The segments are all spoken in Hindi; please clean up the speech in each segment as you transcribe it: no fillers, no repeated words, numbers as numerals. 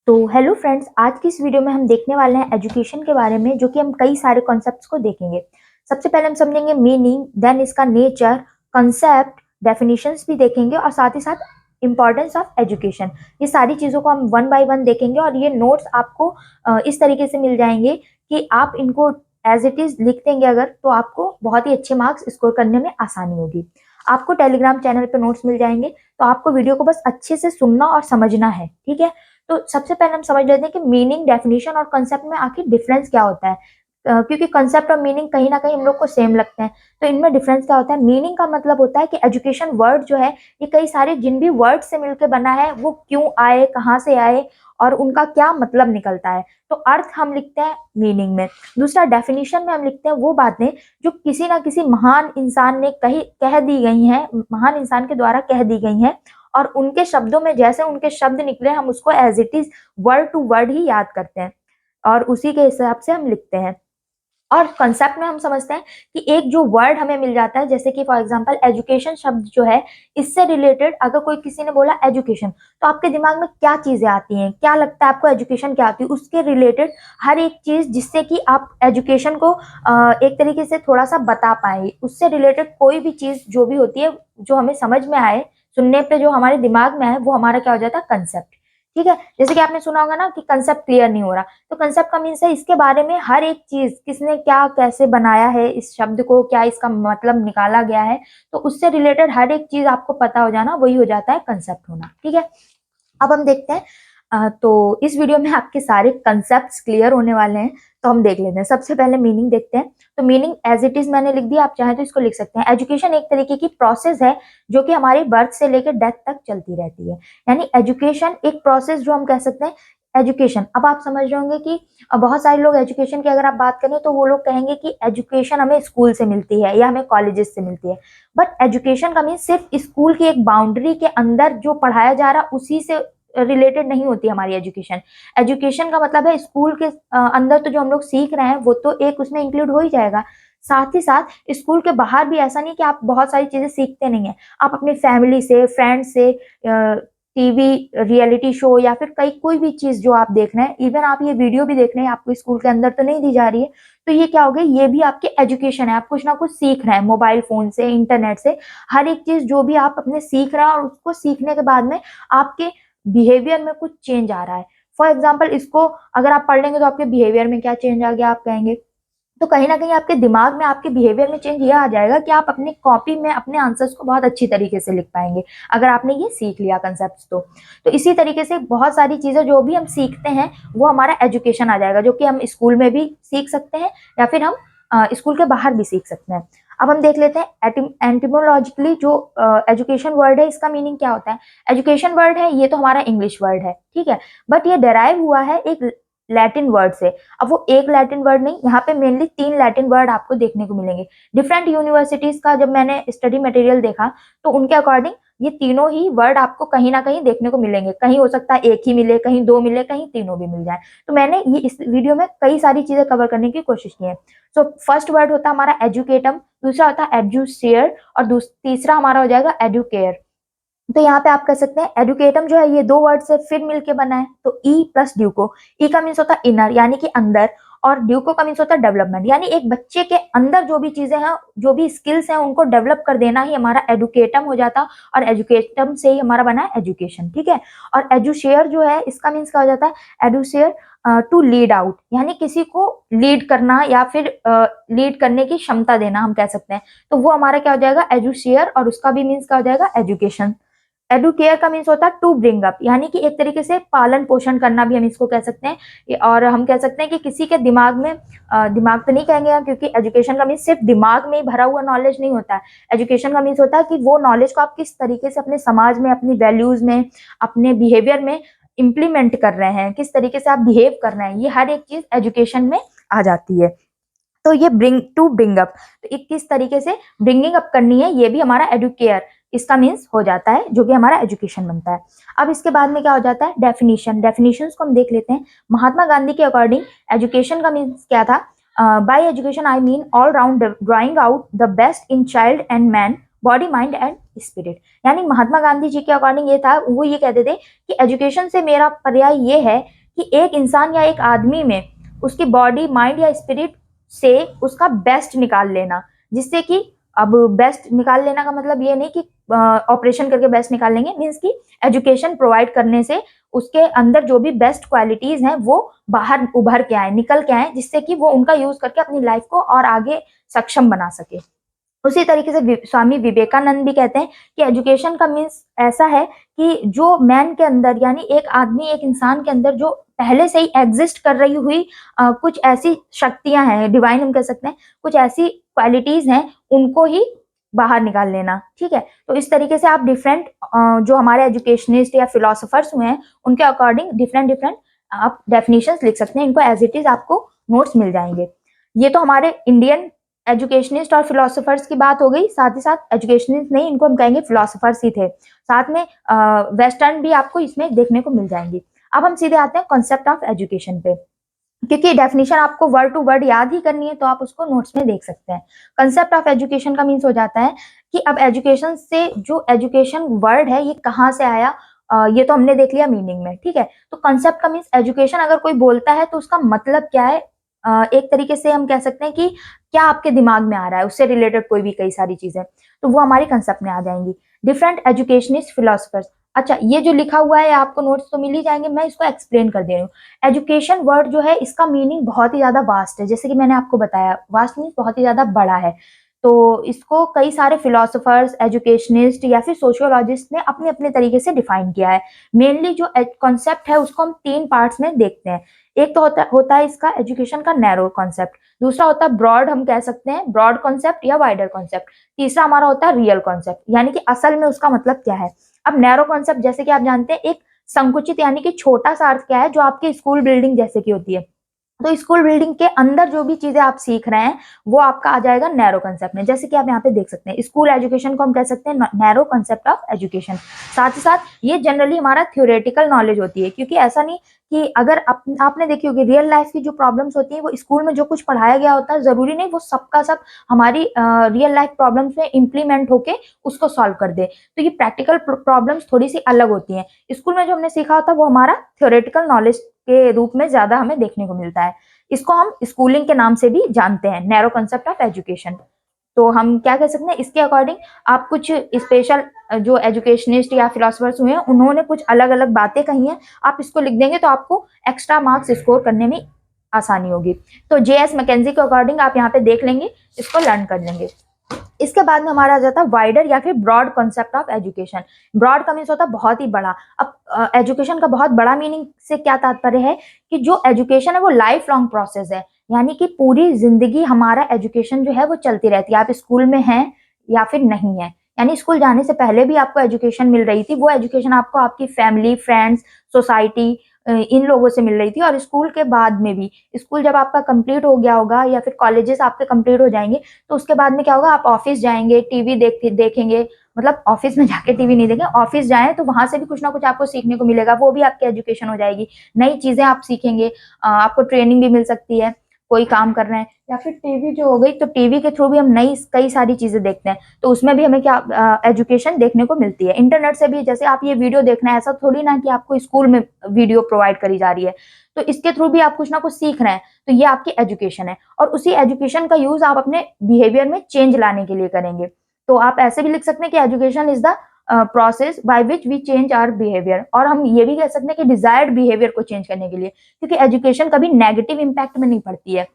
तो हेलो फ्रेंड्स, आज की इस वीडियो में हम देखने वाले हैं एजुकेशन के बारे में, जो कि हम कई सारे कॉन्सेप्ट्स को देखेंगे। सबसे पहले हम समझेंगे मीनिंग, देन इसका नेचर, कंसेप्ट, डेफिनेशंस भी देखेंगे और साथ ही साथ इंपॉर्टेंस ऑफ एजुकेशन। ये सारी चीज़ों को हम वन बाय वन देखेंगे और ये नोट्स आपको इस तरीके से मिल जाएंगे कि आप इनको एज इट इज़ लिख देंगे अगर, तो आपको बहुत ही अच्छे मार्क्स स्कोर करने में आसानी होगी। आपको टेलीग्राम चैनल पे नोट्स मिल जाएंगे, तो आपको वीडियो को बस अच्छे से सुनना और समझना है, ठीक है। तो सबसे पहले हम समझ लेते हैं कि मीनिंग, डेफिनेशन और कंसेप्ट में आखिर डिफरेंस क्या होता है। क्योंकि कंसेप्ट और मीनिंग कहीं ना कहीं हम लोग को सेम लगते हैं, तो इनमें डिफरेंस क्या होता है। मीनिंग का मतलब होता है कि एजुकेशन वर्ड जो है, ये कई सारे जिन भी वर्ड से मिलकर बना है, वो क्यों आए, कहाँ से आए और उनका क्या मतलब निकलता है। तो अर्थ हम लिखते हैं मीनिंग में। दूसरा, डेफिनेशन में हम लिखते हैं वो बातें जो किसी ना किसी महान इंसान ने कह दी गई हैं, महान इंसान के द्वारा कह दी गई हैं, और उनके शब्दों में जैसे उनके शब्द निकले हम उसको as it is word to word ही याद करते हैं और उसी के हिसाब से हम लिखते हैं। और कंसेप्ट में हम समझते हैं कि एक जो वर्ड हमें मिल जाता है, जैसे कि फॉर एग्जांपल एजुकेशन शब्द जो है, इससे रिलेटेड अगर कोई किसी ने बोला एजुकेशन, तो आपके दिमाग में क्या चीजें आती हैं, क्या लगता है आपको एजुकेशन क्या आती है, उसके रिलेटेड हर एक चीज जिससे कि आप एजुकेशन को एक तरीके से थोड़ा सा बता पाए, उससे रिलेटेड कोई भी चीज जो भी होती है जो हमें समझ में आए, सुनने पे जो हमारे दिमाग में आए, वो हमारा क्या हो जाता है, कंसेप्ट। ठीक है, जैसे कि आपने सुना होगा ना कि कंसेप्ट क्लियर नहीं हो रहा, तो कंसेप्ट का मीन्स है इसके बारे में हर एक चीज, किसने क्या कैसे बनाया है इस शब्द को, क्या इसका मतलब निकाला गया है, तो उससे रिलेटेड हर एक चीज आपको पता हो जाना, वही हो जाता है कंसेप्ट होना। ठीक है, अब हम देखते हैं। तो इस वीडियो में आपके सारे कंसेप्ट्स क्लियर होने वाले हैं, तो हम देख लेते हैं। सबसे पहले मीनिंग देखते हैं। तो मीनिंग एज इट इज मैंने लिख दिया, आप चाहें तो इसको लिख सकते हैं। एजुकेशन एक तरीके की प्रोसेस है जो कि हमारी बर्थ से लेकर डेथ तक चलती रहती है, यानी एजुकेशन एक प्रोसेस जो हम कह सकते हैं। एजुकेशन, अब आप समझ रहे होंगे कि बहुत सारे लोग एजुकेशन की अगर आप बात करें तो वो लोग कहेंगे कि एजुकेशन हमें स्कूल से मिलती है या हमें कॉलेजेस से मिलती है। बट एजुकेशन का मीन सिर्फ स्कूल की एक बाउंड्री के अंदर जो पढ़ाया जा रहा उसी से रिलेटेड नहीं होती हमारी एजुकेशन। एजुकेशन का मतलब है स्कूल के अंदर तो जो हम लोग सीख रहे हैं वो तो एक उसमें इंक्लूड हो ही जाएगा, साथ ही साथ स्कूल के बाहर भी ऐसा नहीं कि आप बहुत सारी चीजें सीखते नहीं है। आप अपनी फैमिली से, फ्रेंड से, टीवी रियलिटी शो या फिर कई कोई भी चीज जो आप देख रहे हैं, इवन आप ये वीडियो भी देख रहे हैं, आपको स्कूल के अंदर तो नहीं दी जा रही है, तो ये क्या हो गया, ये भी आपके एजुकेशन है। आप कुछ ना कुछ सीख रहे हैं मोबाइल फोन से, इंटरनेट से, हर एक चीज जो भी आप अपने सीख रहे हैं और उसको सीखने के बाद में आपके बिहेवियर में कुछ चेंज आ रहा है। फॉर एग्जाम्पल, इसको अगर आप पढ़ लेंगे तो आपके बिहेवियर में क्या चेंज आ गया आप कहेंगे, तो कहीं ना कहीं आपके दिमाग में, आपके बिहेवियर में चेंज ये आ जाएगा कि आप अपनी कॉपी में अपने आंसर्स को बहुत अच्छी तरीके से लिख पाएंगे, अगर आपने ये सीख लिया कंसेप्ट। तो इसी तरीके से बहुत सारी चीजें जो भी हम सीखते हैं वो हमारा एजुकेशन आ जाएगा, जो कि हम स्कूल में भी सीख सकते हैं या फिर हम स्कूल के बाहर भी सीख सकते हैं। अब हम देख लेते हैं एंटिमोलॉजिकली जो एजुकेशन वर्ड है, इसका मीनिंग क्या होता है। एजुकेशन वर्ड है ये तो हमारा इंग्लिश वर्ड है, ठीक है, बट ये डेराइव हुआ है एक लैटिन वर्ड से। अब वो एक लैटिन वर्ड नहीं, यहाँ पे मेनली 3 लैटिन वर्ड आपको देखने को मिलेंगे। डिफरेंट यूनिवर्सिटीज का जब मैंने स्टडी मटेरियल देखा तो उनके अकॉर्डिंग ये तीनों ही वर्ड आपको कहीं ना कहीं देखने को मिलेंगे। कहीं हो सकता है एक ही मिले, कहीं 2 मिले, कहीं तीनों भी मिल जाए। तो मैंने ये इस वीडियो में कई सारी चीजें कवर करने की कोशिश की है। सो फर्स्ट वर्ड होता है हमारा एजुकेटम, दूसरा होता है एजुसेयर और तीसरा हमारा हो जाएगा एडुकेयर। तो यहाँ पे आप कह सकते हैं एडुकेटम जो है ये 2 वर्ड से फिर मिलके बना है, तो ई प्लस ड्यूको। ई का मीन्स होता है इनर यानी कि अंदर, और ड्यूको का मीन्स होता है डेवलपमेंट, यानी एक बच्चे के अंदर जो भी चीजें हैं, जो भी स्किल्स हैं, उनको डेवलप कर देना ही हमारा एडुकेटम हो जाता, और एजुकेटम से ही हमारा बना है एजुकेशन। ठीक है, और एजुशेयर जो है इसका मीन्स क्या हो जाता है, एडुशेयर टू लीड आउट, यानी किसी को लीड करना या फिर लीड करने की क्षमता देना हम कह सकते हैं, तो वो हमारा क्या हो जाएगा, एजुशेयर, और उसका भी मीन्स क्या हो जाएगा, एजुकेशन। एडुकेयर का मीन्स होता है टू ब्रिंग अप, यानी कि एक तरीके से पालन पोषण करना भी हम इसको कह सकते हैं। और हम कह सकते हैं कि किसी के दिमाग में, दिमाग तो नहीं कहेंगे हम, क्योंकि एजुकेशन का मीन्स सिर्फ दिमाग में ही भरा हुआ नॉलेज नहीं होता है। एजुकेशन का मीन्स होता है कि वो नॉलेज को आप किस तरीके से अपने समाज में, अपनी वैल्यूज में, अपने बिहेवियर में इम्प्लीमेंट कर रहे हैं, किस तरीके से आप बिहेव कर रहे हैं, ये हर एक चीज एजुकेशन में आ जाती है। तो ये ब्रिंग अप, तो एक किस तरीके से ब्रिंगिंग अप करनी है, ये भी हमारा एडुकेयर इसका मीन्स हो जाता है, जो कि हमारा एजुकेशन बनता है। अब इसके बाद में क्या हो जाता है, डेफिनेशन। डेफिनेशंस को हम देख लेते हैं। महात्मा गांधी के अकॉर्डिंग एजुकेशन का मीन्स क्या था, bye education I mean all round drawing out the best in child and man body, mind and spirit. यानी महात्मा गांधी जी के अकॉर्डिंग ये था, वो ये कहते थे कि एजुकेशन से मेरा पर्याय ये है कि एक इंसान या एक आदमी में उसकी बॉडी, माइंड या स्पिरिट से उसका बेस्ट निकाल लेना, जिससे कि अब बेस्ट निकाल लेना का मतलब ये नहीं कि ऑपरेशन करके बेस्ट निकाल लेंगे, मीन्स की एजुकेशन प्रोवाइड करने से उसके अंदर जो भी बेस्ट क्वालिटीज हैं वो बाहर उभर के आए, निकल के आए, जिससे कि वो उनका यूज करके अपनी लाइफ को और आगे सक्षम बना सके। उसी तरीके से स्वामी विवेकानंद भी कहते हैं कि एजुकेशन का मीन्स ऐसा है कि जो मैन के अंदर, यानी एक आदमी, एक इंसान के अंदर जो पहले से ही एग्जिस्ट कर रही हुई कुछ ऐसी शक्तियां हैं, डिवाइन हम कह सकते हैं, कुछ ऐसी क्वालिटीज हैं, उनको ही बाहर निकाल लेना। ठीक है, तो इस तरीके से आप डिफरेंट जो हमारे एजुकेशनिस्ट या फिलोसोफर्स हुए हैं उनके अकॉर्डिंग डिफरेंट डिफरेंट आप डेफिनेशंस लिख सकते हैं। इनको एज इट इज आपको नोट्स मिल जाएंगे। ये तो हमारे इंडियन एजुकेशनिस्ट और फिलोसोफर्स की बात हो गई, साथ ही साथ एजुकेशनिस्ट नहीं, इनको हम कहेंगे फिलोसोफर्स ही थे। साथ में वेस्टर्न भी आपको इसमें देखने को मिल जाएंगी। अब हम सीधे आते हैं कॉन्सेप्ट ऑफ एजुकेशन पे, क्योंकि डेफिनेशन आपको वर्ड टू वर्ड याद ही करनी है, तो आप उसको नोट्स में देख सकते हैं। कंसेप्ट ऑफ एजुकेशन का मीन्स हो जाता है कि अब एजुकेशन से जो एजुकेशन वर्ड है ये कहाँ से आया, ये तो हमने देख लिया मीनिंग में। ठीक है, तो कंसेप्ट का मीन्स एजुकेशन अगर कोई बोलता है तो उसका मतलब क्या है, एक तरीके से हम कह सकते हैं कि क्या आपके दिमाग में आ रहा है, उससे रिलेटेड कोई भी कई सारी चीजें, तो वो हमारी कंसेप्ट में आ जाएंगी। डिफरेंट एजुकेशनिस्ट फिलोसफर्स, अच्छा ये जो लिखा हुआ है आपको नोट्स तो मिल ही जाएंगे, मैं इसको एक्सप्लेन कर दे रही हूँ। एजुकेशन वर्ड जो है इसका मीनिंग बहुत ही ज्यादा वास्ट है, जैसे कि मैंने आपको बताया, वास्ट मीन्स बहुत ही ज्यादा बड़ा है। तो इसको कई सारे फिलोसोफर्स, एजुकेशनिस्ट या फिर सोशियोलॉजिस्ट ने अपने अपने तरीके से डिफाइन किया है। मेनली जो कॉन्सेप्ट है उसको हम 3 पार्ट्स में देखते हैं। एक तो होता है इसका एजुकेशन का नैरो कॉन्सेप्ट, दूसरा होता है ब्रॉड, हम कह सकते हैं ब्रॉड कॉन्सेप्ट या वाइडर कॉन्सेप्ट, तीसरा हमारा होता है रियल कॉन्सेप्ट, यानी कि असल में उसका मतलब क्या है। अब नैरो कॉन्सेप्ट जैसे कि आप जानते हैं, एक संकुचित यानी कि छोटा सा अर्थ क्या है, जो आपकी स्कूल बिल्डिंग जैसे की होती है। तो स्कूल बिल्डिंग के अंदर जो भी चीजें आप सीख रहे हैं वो आपका आ जाएगा नैरो कंसेप्ट में। जैसे कि आप यहाँ पे देख सकते हैं, स्कूल एजुकेशन को हम कह सकते हैं नैरो कंसेप्ट ऑफ एजुकेशन। साथ ही साथ ये जनरली हमारा थ्योरेटिकल नॉलेज होती है, क्योंकि ऐसा नहीं कि अगर आपने देखी होगी रियल लाइफ की जो प्रॉब्लम्स होती है वो स्कूल में जो कुछ पढ़ाया गया होता है जरूरी नहीं वो सबका सब हमारी रियल लाइफ प्रॉब्लम्स में इम्प्लीमेंट होके उसको सॉल्व कर दे। तो ये प्रैक्टिकल प्रॉब्लम्स थोड़ी सी अलग होती हैं। स्कूल में जो हमने सीखा होता है वो हमारा थ्योरेटिकल नॉलेज के रूप में ज्यादा हमें देखने को मिलता है। इसको हम स्कूलिंग के नाम से भी जानते हैं, नैरो कंसेप्ट ऑफ एजुकेशन। तो हम क्या कह सकते हैं इसके अकॉर्डिंग, आप कुछ स्पेशल जो एजुकेशनिस्ट या फिलोसफर्स हुए हैं उन्होंने कुछ अलग अलग बातें कही हैं, आप इसको लिख देंगे तो आपको एक्स्ट्रा मार्क्स स्कोर करने में आसानी होगी। तो JS मैकेंजी के अकॉर्डिंग आप यहाँ पे देख लेंगे, इसको लर्न कर लेंगे। इसके बाद में हमारा आ जाता है वाइडर या फिर broad concept of education. Broad का मीन्स होता है बहुत ही बड़ा। अब एजुकेशन का बहुत बड़ा मीनिंग से क्या तात्पर्य है कि जो एजुकेशन है वो लाइफ लॉन्ग प्रोसेस है, यानी कि पूरी जिंदगी हमारा एजुकेशन जो है वो चलती रहती है। आप स्कूल में हैं या फिर नहीं है, यानी स्कूल जाने से पहले भी आपको एजुकेशन मिल रही थी, वो एजुकेशन आपको आपकी फैमिली, फ्रेंड्स, सोसाइटी, इन लोगों से मिल रही थी। और स्कूल के बाद में भी, स्कूल जब आपका कंप्लीट हो गया होगा या फिर कॉलेजेस आपके कंप्लीट हो जाएंगे तो उसके बाद में क्या होगा, आप ऑफिस जाएंगे, टीवी देखेंगे, मतलब ऑफिस में जाके टीवी नहीं देखेंगे, ऑफिस जाएं तो वहां से भी कुछ ना कुछ आपको सीखने को मिलेगा, वो भी आपकी एजुकेशन हो जाएगी। नई चीजें आप सीखेंगे, आपको ट्रेनिंग भी मिल सकती है, कोई काम कर रहे हैं। या फिर टीवी जो हो गई, तो टीवी के थ्रू भी हम नई कई सारी चीजें देखते हैं, तो उसमें भी हमें क्या एजुकेशन देखने को मिलती है। इंटरनेट से भी, जैसे आप ये वीडियो देखना है, ऐसा थोड़ी ना कि आपको स्कूल में वीडियो प्रोवाइड करी जा रही है, तो इसके थ्रू भी आप कुछ ना कुछ सीख रहे हैं, तो ये आपकी एजुकेशन है। और उसी एजुकेशन का यूज आप अपने बिहेवियर में चेंज लाने के लिए करेंगे। तो आप ऐसे भी लिख सकते हैं कि education is the process by which we change our behaviour. और हम ये भी कह सकते हैं कि डिजायर्ड बिहेवियर को चेंज करने के लिए, क्योंकि एजुकेशन कभी नेगेटिव इंपैक्ट में नहीं पड़ती है,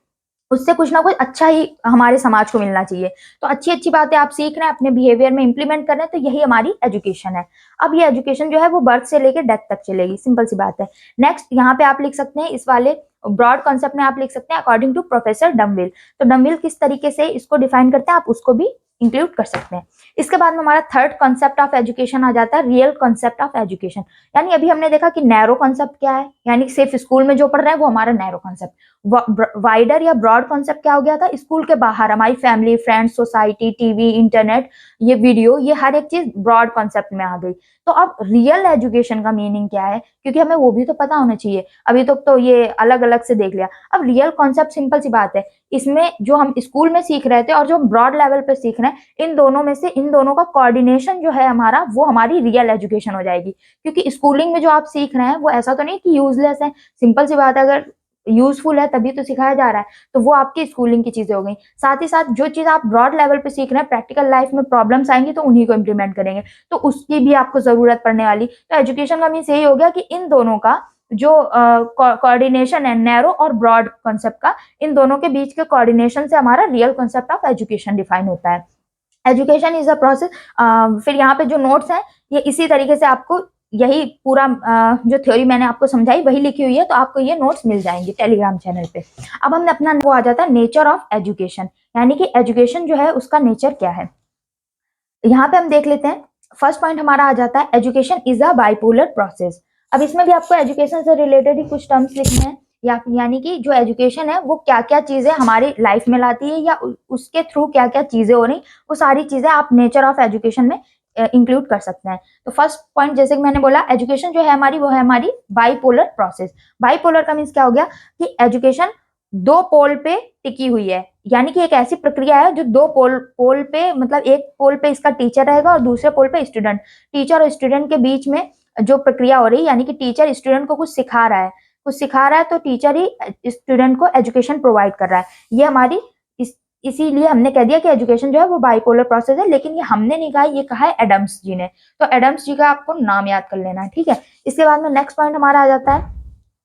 उससे कुछ ना कुछ अच्छा ही हमारे समाज को मिलना चाहिए। तो अच्छी अच्छी बातें आप सीख रहे हैं, अपने बिहेवियर में इंप्लीमेंट कर रहे हैं, तो यही हमारी एजुकेशन है। अब ये एजुकेशन जो है वो बर्थ से लेकर डेथ तक चलेगी, सिंपल सी बात है। नेक्स्ट यहाँ पे आप लिख सकते हैं, इस वाले ब्रॉड कॉन्सेप्ट में आप लिख सकते हैं अकॉर्डिंग टू प्रोफेसर डमविल। तो डमविल किस तरीके से इसको डिफाइन करते हैं आप उसको भी इंक्लूड कर सकते हैं। इसके बाद में हमारा थर्ड कॉन्सेप्ट ऑफ एजुकेशन आ जाता है, रियल कॉन्सेप्ट ऑफ एजुकेशन। यानी अभी हमने देखा कि नैरो कॉन्सेप्ट क्या है, यानी सिर्फ स्कूल में जो पढ़ रहे हैं वो हमारा नैरो कॉन्सेप्ट। वाइडर या ब्रॉड कॉन्सेप्ट क्या हो गया था, स्कूल के बाहर हमारी family, friends, society, TV, internet, ये वीडियो, ये हर एक चीज ब्रॉड कॉन्सेप्ट में आ गई। तो अब रियल एजुकेशन का मीनिंग क्या है, क्योंकि हमें वो भी तो पता होना चाहिए। अभी तो ये अलग अलग से देख लिया। अब रियल कॉन्सेप्ट सिंपल सी बात है, इसमें जो हम स्कूल में सीख रहे थे और जो हम ब्रॉड लेवल पे सीख रहे रहे हैं, इन दोनों में से इन दोनों का कोऑर्डिनेशन जो है हमारा, वो हमारी रियल एजुकेशन हो जाएगी। क्योंकि स्कूलिंग में जो आप सीख रहे हैं वो ऐसा तो नहीं कि यूजलेस है, सिंपल सी बात है, अगर यूजफुल है तभी तो सिखाया जा रहा है, तो वो आपकी स्कूलिंग की चीजें हो गई। साथ ही साथ जो चीज आप ब्रॉड लेवल पे सीख रहे हैं, प्रैक्टिकल लाइफ में प्रॉब्लम्स आएंगी तो उन्हीं को इम्प्लीमेंट करेंगे, तो उसकी भी आपको जरूरत पड़ने वाली। तो एजुकेशन का मीन्स यही हो गया कि इन दोनों का जो कोऑर्डिनेशन है, नैरो और ब्रॉड कॉन्सेप्ट का, इन दोनों के बीच के कोऑर्डिनेशन से हमारा real concept of education define होता है। Education is a process. फिर यहाँ पे जो नोट्स हैं ये इसी तरीके से आपको यही पूरा जो थ्योरी मैंने आपको समझाई वही लिखी हुई है, तो आपको ये नोट्स मिल जाएंगे टेलीग्राम चैनल पे। अब हमने अपना वो आ जाता है नेचर ऑफ एजुकेशन, यानी कि एजुकेशन जो है उसका नेचर क्या है। यहाँ पे हम देख लेते हैं, फर्स्ट पॉइंट हमारा आ जाता है education is a bipolar process. अब इसमें भी आपको एजुकेशन से रिलेटेड ही कुछ टर्म्स लिखने हैं, यानी कि जो एजुकेशन है वो क्या क्या चीजें हमारी लाइफ में लाती है, या उसके थ्रू क्या क्या चीजें हो रही, वो सारी चीजें आप नेचर ऑफ एजुकेशन में इंक्लूड कर सकते हैं। तो फर्स्ट पॉइंट जैसे कि मैंने बोला, एजुकेशन जो है हमारी वो है हमारी बाइपोलर प्रोसेस। बाइपोलर का मीन्स क्या हो गया कि एजुकेशन दो पोल पे टिकी हुई है, यानी कि एक ऐसी प्रक्रिया है जो दो पोल पे, मतलब एक पोल पे इसका टीचर रहेगा और दूसरे पोल पे स्टूडेंट। टीचर और स्टूडेंट के बीच में जो प्रक्रिया हो रही है, यानी कि टीचर स्टूडेंट को कुछ सिखा रहा है, तो टीचर ही स्टूडेंट को एजुकेशन प्रोवाइड कर रहा है। ये हमारी इसीलिए हमने कह दिया कि एजुकेशन जो है वो बाइपोलर प्रोसेस है, लेकिन ये हमने नहीं कहा, ये कहा है एडम्स जी ने। तो एडम्स जी का आपको नाम याद कर लेना है, ठीक है। इसके बाद में नेक्स्ट पॉइंट हमारा आ जाता है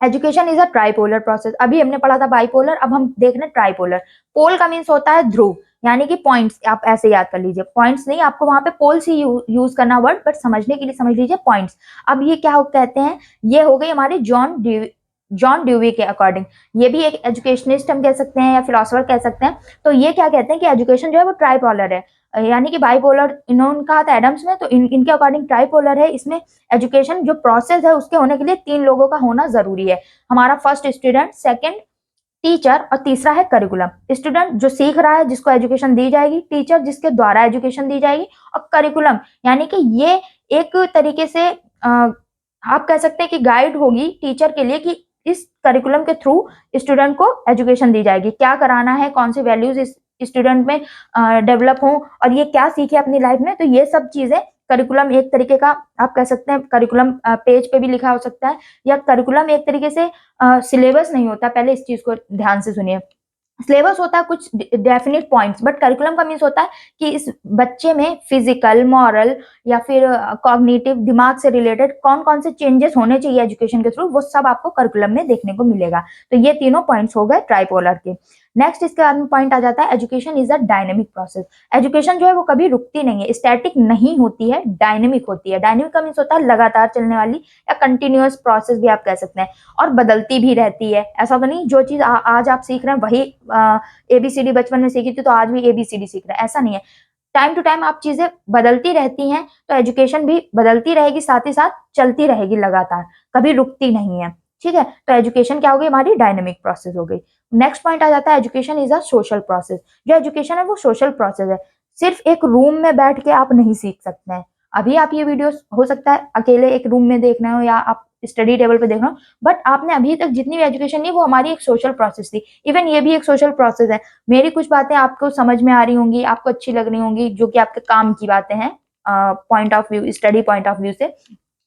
education is a tripolar process. अभी हमने पढ़ा था बाइपोलर, अब हम देख रहे हैं ट्राइपोलर। पोल का मीन्स होता है ध्रुव, यानी कि पॉइंट्स, आप ऐसे याद कर लीजिए, पॉइंट्स नहीं, आपको वहां पे पोल्स ही यूज करना वर्ड, बट समझने के लिए समझ लीजिए पॉइंट्स। अब ये क्या कहते हैं, ये हो गई हमारी जॉन ड्यूवी के अकॉर्डिंग। ये भी एक एजुकेशनिस्ट हम कह सकते हैं या फिलोसोफर कह सकते हैं। तो ये क्या कहते हैं कि एजुकेशन जो है वो ट्राइपोलर है, यानी कि बाइपोलर इन्होंने कहा था एडम्स में, तो इनके अकॉर्डिंग ट्राइपोलर है। इसमें एजुकेशन जो प्रोसेस है उसके होने के लिए तीन लोगों का होना जरूरी है, हमारा फर्स्ट स्टूडेंट, सेकंड टीचर और तीसरा है करिकुलम। स्टूडेंट जो सीख रहा है जिसको एजुकेशन दी जाएगी, टीचर जिसके द्वारा एजुकेशन दी जाएगी, और करिकुलम यानी कि ये एक तरीके से आप कह सकते हैं कि गाइड होगी टीचर के लिए कि इस करिकुलम के थ्रू स्टूडेंट को एजुकेशन दी जाएगी, क्या कराना है, कौन सी वैल्यूज इस स्टूडेंट में डेवलप हो और ये क्या सीखे अपनी लाइफ में। तो ये सब चीजें करिकुलम एक तरीके का आप कह सकते हैं, करिकुलम पेज पे भी लिखा हो सकता है, या करिकुलम एक तरीके से सिलेबस नहीं होता, पहले इस चीज को ध्यान से सुनिए। सिलेबस होता है कुछ डेफिनेट पॉइंट्स, बट करिकुलम का मीन्स होता है कि इस बच्चे में फिजिकल, मॉरल या फिर कॉग्निटिव, दिमाग से रिलेटेड कौन कौन से चेंजेस होने चाहिए एजुकेशन के थ्रू, वो सब आपको करिकुलम में देखने को मिलेगा। तो ये तीनों पॉइंट्स हो गए ट्राइपोलर के। नेक्स्ट इसके बाद में पॉइंट आ जाता है education is a dynamic process. Education जो है वो कभी रुकती नहीं है, स्टैटिक नहीं होती है, डायनेमिक होती है। डायनेमिक का मीन्स होता है लगातार चलने वाली या कंटिन्यूअस प्रोसेस भी आप कह सकते हैं, और बदलती भी रहती है। ऐसा तो नहीं जो चीज आज आप सीख रहे हैं वही एबीसीडी बचपन में सीखी थी तो आज भी एबीसीडी सीख रहे हैं, ऐसा नहीं है। टाइम टू टाइम आप चीजें बदलती रहती हैं, तो एजुकेशन भी बदलती रहेगी, साथ ही साथ चलती रहेगी लगातार, कभी रुकती नहीं है, ठीक है। तो एजुकेशन क्या हो गई, हमारी डायनेमिक प्रोसेस हो गई। नेक्स्ट पॉइंट आ जाता है education is a social process. जो एजुकेशन है वो सोशल प्रोसेस है, सिर्फ एक रूम में बैठ के आप नहीं सीख सकते हैं। अभी आप ये वीडियो हो सकता है अकेले एक रूम में देख रहे हो या आप स्टडी टेबल पे देख रहे हो, बट आपने अभी तक जितनी भी एजुकेशन ली वो हमारी एक सोशल प्रोसेस थी। इवन ये भी एक सोशल प्रोसेस है। मेरी कुछ बातें आपको समझ में आ रही होंगी, आपको अच्छी लग रही होंगी, जो कि आपके काम की बातें हैं point of view, study point of view से,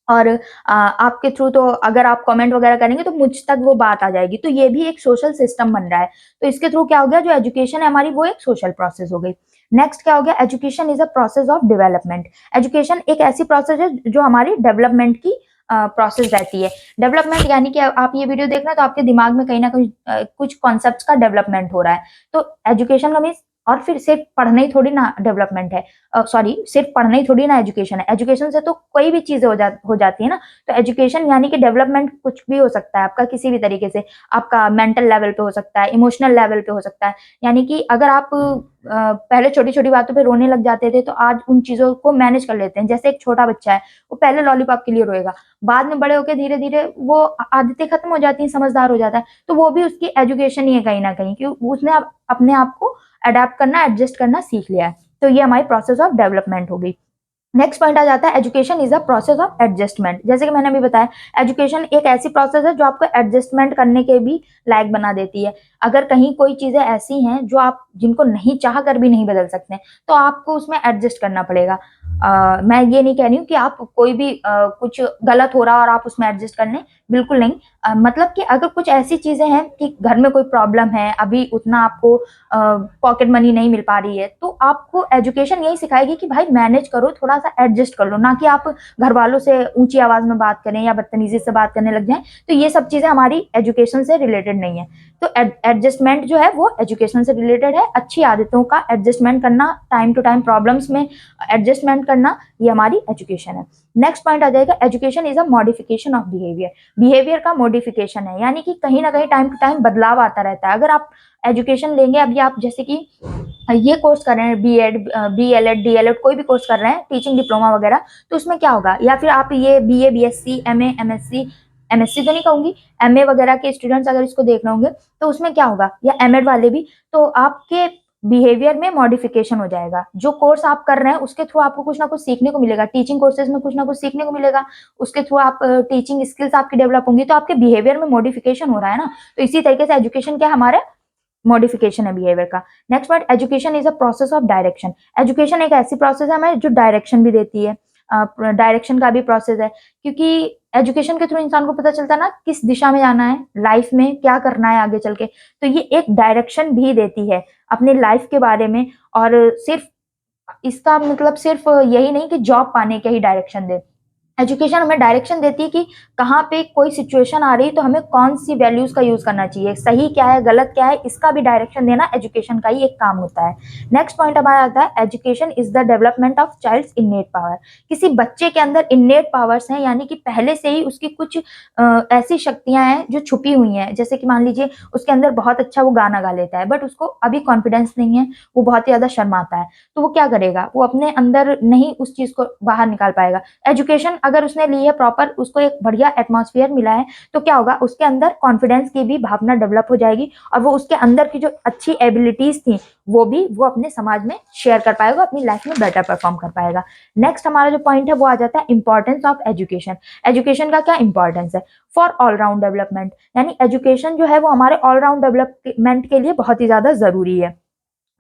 और आपके थ्रू तो अगर आप कमेंट वगैरह करेंगे तो मुझ तक वो बात आ जाएगी। तो ये भी एक सोशल सिस्टम बन रहा है। तो इसके थ्रू क्या हो गया, जो एजुकेशन है हमारी वो एक सोशल प्रोसेस हो गई। नेक्स्ट क्या हो गया, education is a process of development. Education एक ऐसी प्रोसेस है जो हमारी डेवलपमेंट की प्रोसेस रहती है। डेवलपमेंट यानी कि आप ये वीडियो देख रहे हैं तो आपके दिमाग में कहीं ना कहीं कुछ कॉन्सेप्ट्स का डेवलपमेंट हो रहा है। तो एजुकेशन का मीन्स, और फिर सिर्फ पढ़ना ही थोड़ी ना डेवलपमेंट है, सॉरी सिर्फ पढ़ना ही थोड़ी ना एजुकेशन है। एजुकेशन से तो कोई भी चीजें हो जाती है ना। तो एजुकेशन यानी कि डेवलपमेंट कुछ भी हो सकता है आपका, किसी भी तरीके से। आपका मेंटल लेवल पे हो सकता है, इमोशनल लेवल पे हो सकता है। यानी कि अगर आप पहले छोटी छोटी बातों पे रोने लग जाते थे तो आज उन चीजों को मैनेज कर लेते हैं। जैसे एक छोटा बच्चा है, वो पहले लॉलीपॉप के लिए रोएगा, बाद में बड़े होकर धीरे धीरे वो आदतें खत्म हो जाती हैं, समझदार हो जाता है। तो वो भी उसकी एजुकेशन ही है कहीं ना कहीं, क्योंकि उसने अपने आप को अडेप्ट करना, एडजस्ट करना सीख लिया है। तो ये हमारी प्रोसेस ऑफ डेवलपमेंट हो गई। नेक्स्ट पॉइंट आ जाता है education is a process of adjustment. जैसे कि मैंने अभी बताया, एजुकेशन एक ऐसी प्रोसेस है जो आपको एडजस्टमेंट करने के भी लायक बना देती है। अगर कहीं कोई चीजें ऐसी हैं जो आप जिनको नहीं चाह कर भी नहीं बदल सकते हैं, तो आपको उसमें एडजस्ट करना पड़ेगा। मैं ये नहीं कह रही हूँ कि आप कोई भी कुछ गलत हो रहा है और आप उसमें एडजस्ट कर लें, बिल्कुल नहीं। मतलब कि अगर कुछ ऐसी चीज़ें हैं कि घर में कोई प्रॉब्लम है, अभी उतना आपको पॉकेट मनी नहीं मिल पा रही है, तो आपको एजुकेशन यही सिखाएगी कि भाई मैनेज करो, थोड़ा-सा एडजस्ट कर लो, ना कि आप घरवालों से ऊँची आवाज़ में बात करें या बदतमीज़ी से बात करने लग जाएँ। तो ये सब चीज़ें हमारी एजुकेशन से रिलेटेड नहीं है। तो एडजस्टमेंट जो है वो एजुकेशन से रिलेटेड है। अच्छी आदतों का एडजस्टमेंट करना, टाइम टू टाइम प्रॉब्लम्स में एडजस्टमेंट करना, ये हमारी एजुकेशन है। नेक्स्ट पॉइंट आ जाएगा, education is a modification of behaviour. Behaviour का मॉडिफिकेशन है, यानी कि कहीं ना कहीं टाइम टू टाइम बदलाव आता रहता है। अगर आप एजुकेशन लेंगे, अभी आप जैसे कि ये कोर्स कर रहे हैं, बीएड, बीएलएड, डीएलएड, कोई भी कोर्स कर रहे हैं, टीचिंग डिप्लोमा वगैरह, तो उसमें क्या होगा, या फिर आप ये BA, BSc, MA, MSc, MSc तो नहीं कहूंगी, एमए वगैरह के स्टूडेंट्स अगर इसको देख रहे होंगे, तो उसमें क्या होगा, या एमएड वाले भी, तो आपके बिहेवियर में मॉडिफिकेशन हो जाएगा। जो कोर्स आप कर रहे हैं उसके थ्रू आपको कुछ ना कुछ सीखने को मिलेगा, टीचिंग कोर्सेज में कुछ ना कुछ सीखने को मिलेगा, उसके थ्रू आप टीचिंग स्किल्स आपकी डेवलप होंगी, तो आपके बिहेवियर में मॉडिफिकेशन हो रहा है ना। तो इसी तरीके से एजुकेशन क्या हमारे मॉडिफिकेशन है बिहेवियर का। Next point, education is a process of direction. Education एक ऐसी प्रोसेस है हमें जो डायरेक्शन भी देती है, डायरेक्शन का भी प्रोसेस है, क्योंकि एजुकेशन के थ्रू इंसान को पता चलता है ना किस दिशा में जाना है, लाइफ में क्या करना है आगे चल के, तो ये एक डायरेक्शन भी देती है अपनी लाइफ के बारे में। और सिर्फ इसका मतलब सिर्फ यही नहीं कि जॉब पाने के ही डायरेक्शन दे, एजुकेशन हमें डायरेक्शन देती है कि कहाँ पे कोई सिचुएशन आ रही है तो हमें कौन सी वैल्यूज का यूज करना चाहिए, सही क्या है, गलत क्या है, इसका भी डायरेक्शन देना एजुकेशन का ही एक काम होता है। नेक्स्ट पॉइंट हमारा आता है, education is the development of child's innate power. किसी बच्चे के अंदर इन्नेट पावर्स हैं, यानी कि पहले से ही उसकी कुछ ऐसी शक्तियां हैं जो छुपी हुई हैं। जैसे कि मान लीजिए उसके अंदर बहुत अच्छा वो गाना गा लेता है, बट उसको अभी कॉन्फिडेंस नहीं है, वो बहुत ही ज्यादा शर्माता है, तो वो क्या करेगा, वो अपने अंदर नहीं उस चीज को बाहर निकाल पाएगा। एजुकेशन अगर उसने ली है प्रॉपर, उसको एक बढ़िया एटमॉस्फेयर मिला है, तो क्या होगा, उसके अंदर कॉन्फिडेंस की भी भावना डेवलप हो जाएगी, और वो उसके अंदर की जो अच्छी एबिलिटीज थी वो अपने समाज में शेयर कर पाएगा, अपनी लाइफ में बेटर परफॉर्म कर पाएगा। नेक्स्ट हमारा जो पॉइंट है वो आ जाता है इंपॉर्टेंस ऑफ एजुकेशन। एजुकेशन का क्या इंपॉर्टेंस है फॉर ऑलराउंड डेवलपमेंट, यानी एजुकेशन जो है वो हमारे ऑलराउंड डेवलपमेंट के लिए बहुत ही ज्यादा जरूरी है।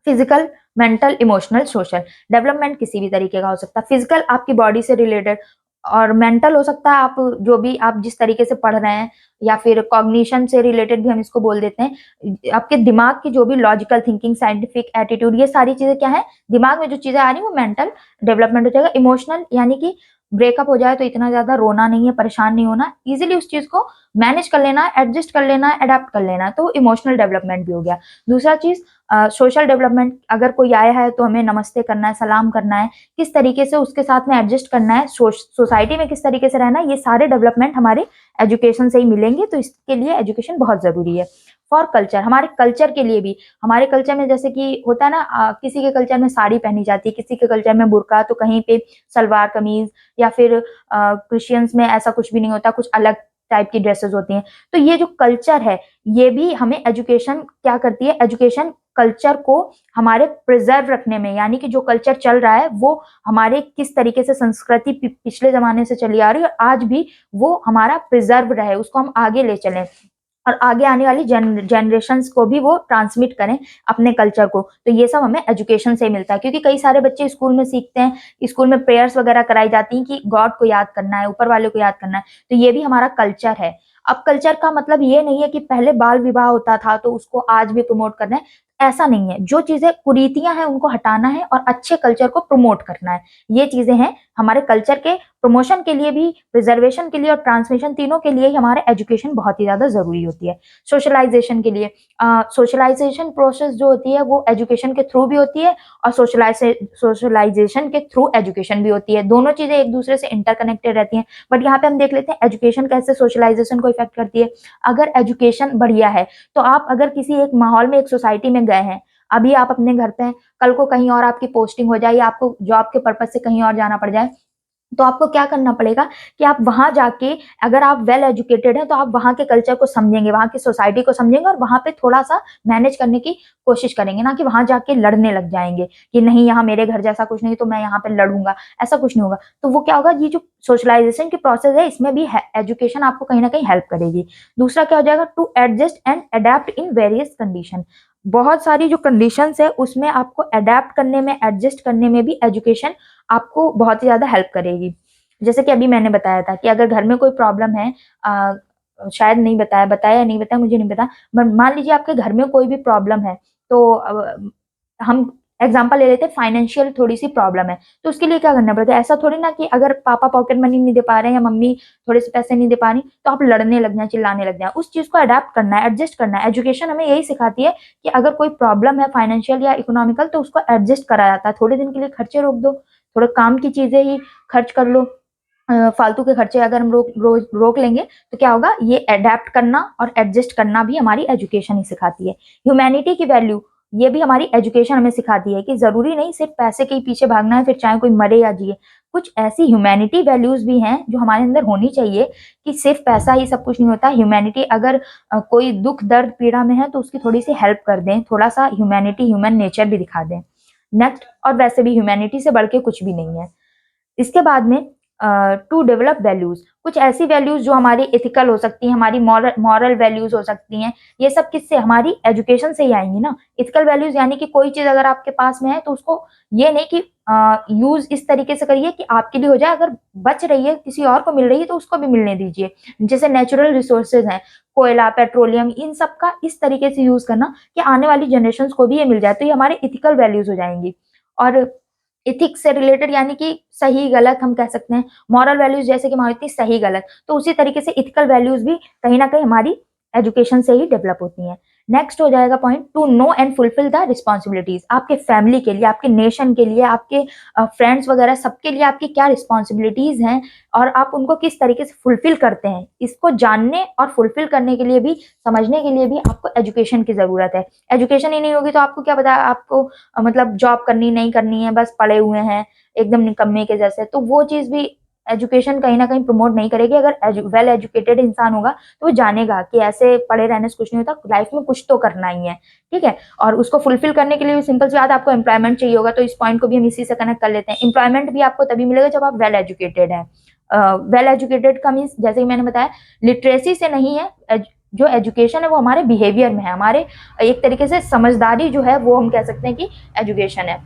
Physical, mental, emotional, social development किसी भी तरीके का हो सकता है। फिजिकल आपकी बॉडी से रिलेटेड, और मेंटल हो सकता है आप जो भी आप जिस तरीके से पढ़ रहे हैं, या फिर कॉग्निशन से रिलेटेड भी हम इसको बोल देते हैं। आपके दिमाग की जो भी लॉजिकल थिंकिंग, साइंटिफिक एटीट्यूड, ये सारी चीजें क्या है, दिमाग में जो चीजें आ रही है वो मेंटल डेवलपमेंट हो जाएगा। इमोशनल, यानी कि ब्रेकअप हो जाए तो इतना ज्यादा रोना नहीं है, परेशान नहीं होना, इजिली उस चीज को मैनेज कर लेना, एडजस्ट कर लेना, अडेप्ट कर लेना, तो इमोशनल डेवलपमेंट भी हो गया। दूसरा चीज सोशल डेवलपमेंट, अगर कोई आया है तो हमें नमस्ते करना है, सलाम करना है, किस तरीके से उसके साथ में एडजस्ट करना है, सोसाइटी में किस तरीके से रहना है, ये सारे डेवलपमेंट हमारे एजुकेशन से ही मिलेंगे, तो इसके लिए एजुकेशन बहुत जरूरी है। फॉर कल्चर, हमारे कल्चर के लिए भी, हमारे कल्चर में जैसे कि होता है ना, किसी के कल्चर में साड़ी पहनी जाती है, किसी के कल्चर में बुर्का, तो कहीं पे सलवार कमीज, या फिर क्रिश्चियंस में ऐसा कुछ भी नहीं होता, कुछ अलग टाइप की ड्रेसेस होती हैं। तो ये जो कल्चर है, ये भी हमें एजुकेशन क्या करती है, एजुकेशन कल्चर को हमारे प्रिजर्व रखने में, यानी कि जो कल्चर चल रहा है वो हमारे किस तरीके से संस्कृति पिछले जमाने से चली आ रही है, और आज भी वो हमारा प्रिजर्व रहे, उसको हम आगे ले चलें, और आगे आने वाली जनरेशन्स को भी वो ट्रांसमिट करें अपने कल्चर को। तो ये सब हमें एजुकेशन से मिलता है, क्योंकि कई सारे बच्चे स्कूल में सीखते हैं, स्कूल में प्रेयर्स वगैरह कराई जाती हैं कि गॉड को याद करना है, ऊपर वाले को याद करना है, तो ये भी हमारा कल्चर है। अब कल्चर का मतलब ये नहीं है कि पहले बाल विवाह होता था तो उसको आज भी प्रमोट करना है, ऐसा नहीं है। जो चीजें कुरीतियां हैं उनको हटाना है और अच्छे कल्चर को प्रमोट करना है, ये चीजें हैं हमारे कल्चर के प्रमोशन के लिए भी, प्रिजर्वेशन के लिए और ट्रांसमिशन, तीनों के लिए ही हमारे एजुकेशन बहुत ही ज्यादा जरूरी होती है। सोशलाइजेशन के लिए, सोशलाइजेशन प्रोसेस जो होती है वो एजुकेशन के थ्रू भी होती है, और सोशलाइजेशन के थ्रू एजुकेशन भी होती है, दोनों चीजें एक दूसरे से इंटरकनेक्टेड रहती हैं। बट यहाँ पे हम देख लेते हैं एजुकेशन कैसे सोशलाइजेशन को इफेक्ट करती है। अगर एजुकेशन बढ़िया है, तो आप अगर किसी एक माहौल में, एक सोसाइटी में गए हैं, अभी आप अपने घर पे हैं, कल को कहीं और आपकी पोस्टिंग हो जाए, या आपको जॉब के पर्पज से कहीं और जाना पड़ जाए, तो आपको क्या करना पड़ेगा कि आप वहां जाके, अगर आप वेल एजुकेटेड हैं, तो आप वहां के कल्चर को समझेंगे, वहां की सोसाइटी को समझेंगे, और वहां पे थोड़ा सा मैनेज करने की कोशिश करेंगे, ना कि वहां जाके लड़ने लग जाएंगे कि नहीं यहाँ मेरे घर जैसा कुछ नहीं तो मैं यहाँ पे लड़ूंगा, ऐसा कुछ नहीं होगा। तो वो क्या होगा, ये जो सोशलाइजेशन की प्रोसेस है इसमें भी एजुकेशन आपको कहीं ना कहीं हेल्प करेगी। दूसरा क्या हो जाएगा, to adjust and adapt in various condition. बहुत सारी जो कंडीशंस है उसमें आपको अडेप्ट करने में, एडजस्ट करने में भी एजुकेशन आपको बहुत ही ज़्यादा हेल्प करेगी। जैसे कि अभी मैंने बताया था कि अगर घर में कोई प्रॉब्लम है, शायद नहीं बताया या नहीं बताया मुझे नहीं पता, मान लीजिए आपके घर में कोई भी प्रॉब्लम है, तो हम एग्जाम्पल ले लेते हैं, फाइनेंशियल थोड़ी सी प्रॉब्लम है, तो उसके लिए क्या करना पड़ता है। ऐसा थोड़ी ना कि अगर पापा पॉकेट मनी नहीं दे पा रहे हैं या मम्मी थोड़े से पैसे नहीं दे पा रही, तो आप लड़ने लग जाए, चिल्लाने लग जाए। उस चीज को अडेप्ट करना है, एडजस्ट करना है। एजुकेशन हमें यही सिखाती है कि अगर कोई प्रॉब्लम है फाइनेंशियल या इकोनॉमिकल, तो उसको एडजस्ट करा जाता है। थोड़े दिन के लिए खर्चे रोक दो, थोड़े काम की चीजें ही खर्च कर लो, फालतू के खर्चे अगर हम रोक लेंगे तो क्या होगा, ये अडेप्ट करना और एडजस्ट करना भी हमारी एजुकेशन ही सिखाती है। ह्यूमैनिटी की वैल्यू, ये भी हमारी एजुकेशन हमें सिखाती है कि जरूरी नहीं सिर्फ पैसे के पीछे भागना है, फिर चाहे कोई मरे या जिए। कुछ ऐसी ह्यूमैनिटी वैल्यूज भी हैं जो हमारे अंदर होनी चाहिए, कि सिर्फ पैसा ही सब कुछ नहीं होता। ह्यूमैनिटी, अगर कोई दुख दर्द पीड़ा में है तो उसकी थोड़ी सी हेल्प कर दें, थोड़ा सा ह्यूमैनिटी, ह्यूमन नेचर भी दिखा दें। नेक्स्ट, और वैसे भी ह्यूमैनिटी से बढ़ के कुछ भी नहीं है। इसके बाद में टू डेवलप वैल्यूज, कुछ ऐसी वैल्यूज जो हमारी एथिकल हो सकती हैं, हमारी मॉरल वैल्यूज हो सकती हैं। ये सब किससे, हमारी एजुकेशन से ही आएंगी ना। एथिकल वैल्यूज यानी कि कोई चीज अगर आपके पास में है तो उसको ये नहीं कि यूज इस तरीके से करिए कि आपके लिए हो जाए, अगर बच रही है किसी और को मिल रही है तो उसको भी मिलने दीजिए। जैसे नेचुरल रिसोर्सेज हैं, कोयला, पेट्रोलियम, इन सब का इस तरीके से यूज करना कि आने वाली जनरेशन को भी ये मिल जाए, तो ये हमारे इथिकल वैल्यूज हो जाएंगी। और इथिक्स से रिलेटेड यानी कि सही गलत हम कह सकते हैं। मॉरल वैल्यूज जैसे कि हमारी होती है सही गलत, तो उसी तरीके से इथिकल वैल्यूज भी कहीं ना कहीं हमारी एजुकेशन से ही डेवलप होती हैं। नेक्स्ट हो जाएगा point, to know and fulfil the responsibilities. आपके फैमिली के लिए, आपके नेशन के लिए, आपके फ्रेंड्स वगैरह सबके लिए आपकी क्या रिस्पॉन्सिबिलिटीज हैं और आप उनको किस तरीके से फुलफिल करते हैं, इसको जानने और फुलफिल करने के लिए भी, समझने के लिए भी आपको एजुकेशन की जरूरत है। एजुकेशन ही नहीं होगी तो आपको क्या पता आपको मतलब जॉब करनी नहीं करनी है, बस पड़े हुए हैं एकदम निकम्मे के जैसे, तो वो चीज भी एजुकेशन कहीं ना कहीं प्रमोट नहीं करेगी। अगर वेल एजुकेटेड इंसान होगा तो वो जानेगा कि ऐसे पढ़े रहने से कुछ नहीं होता, लाइफ में कुछ तो करना ही है, ठीक है। और उसको फुलफिल करने के लिए सिंपल सी बात, आपको एम्प्लॉयमेंट चाहिए होगा, तो इस पॉइंट को भी हम इसी से कनेक्ट कर लेते हैं। एम्प्लॉयमेंट भी आपको तभी मिलेगा जब आप वेल एजुकेटेड है। वेल एजुकेटेड का मीन्स, जैसे कि मैंने बताया, लिटरेसी से नहीं है। जो एजुकेशन है वो हमारे बिहेवियर में है, हमारे एक तरीके से समझदारी जो है वो हम कह सकते हैं कि एजुकेशन है।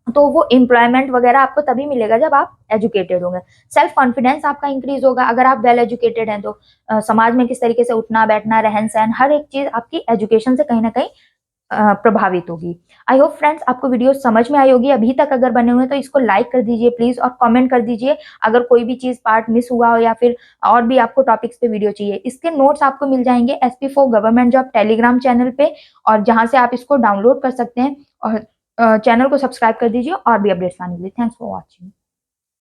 तो वो एम्प्लॉयमेंट वगैरह आपको तभी मिलेगा जब आप एजुकेटेड होंगे। सेल्फ कॉन्फिडेंस आपका इंक्रीज होगा अगर आप वेल एजुकेटेड हैं, तो समाज में किस तरीके से उठना बैठना, रहन सहन, हर एक चीज आपकी एजुकेशन से कहीं ना कहीं प्रभावित होगी। आई होप फ्रेंड्स आपको वीडियो समझ में आई होगी। अभी तक अगर बने हुए हैं तो इसको लाइक कर दीजिए प्लीज, और कमेंट कर दीजिए अगर कोई भी चीज पार्ट मिस हुआ हो या फिर और भी आपको टॉपिक्स पे वीडियो चाहिए। इसके नोट्स आपको मिल जाएंगे SP4 government job Telegram channel पे, और जहां से आप इसको डाउनलोड कर सकते हैं। और चैनल को सब्सक्राइब कर दीजिए और भी अपडेट्स पाने के लिए। Thanks for watching.